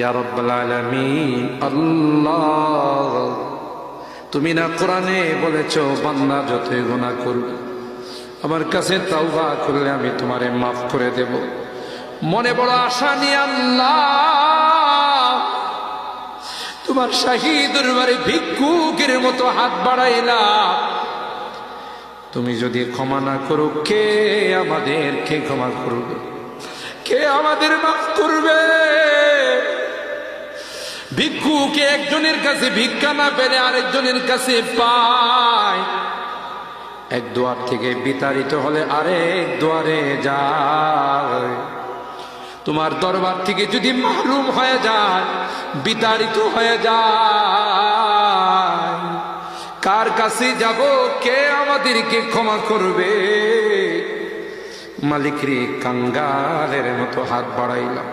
ইয়া রাব্বাল আলামিন। আল্লাহ, তুমি না কোরআনে বলেছো বান্দা যতই গুনাহ করবে আমার কাছে তাওবা করলে আমি তোমারে মাফ করে দেব। মনে বড় আশা নিয়ে আল্লাহ তোমার শাহী দরবারে ভিক্ষুকের মতো হাত বাড়াইলাম। তুমি যদি ক্ষমা না করো, কে আমাদেরকে ক্ষমা করবে? কে আমাদের মাফ করবে? ভিক্ষুকে একজনের কাছে ভিক্ষা না পেলে আরেকজনের কাছে পায়। এক দুয়ার থেকে বিতাড়িত হলে আরেক দুয়ারে যায়। তোমার দরবার থেকে যদি মাহরুম হয়ে যায়, বিতাড়িত হয়ে যায়, কার কাছে যাব? কে আমাদেরকে ক্ষমা করবে? মালিক রে, কাঙ্গালের মতো হাত বাড়াইলাম।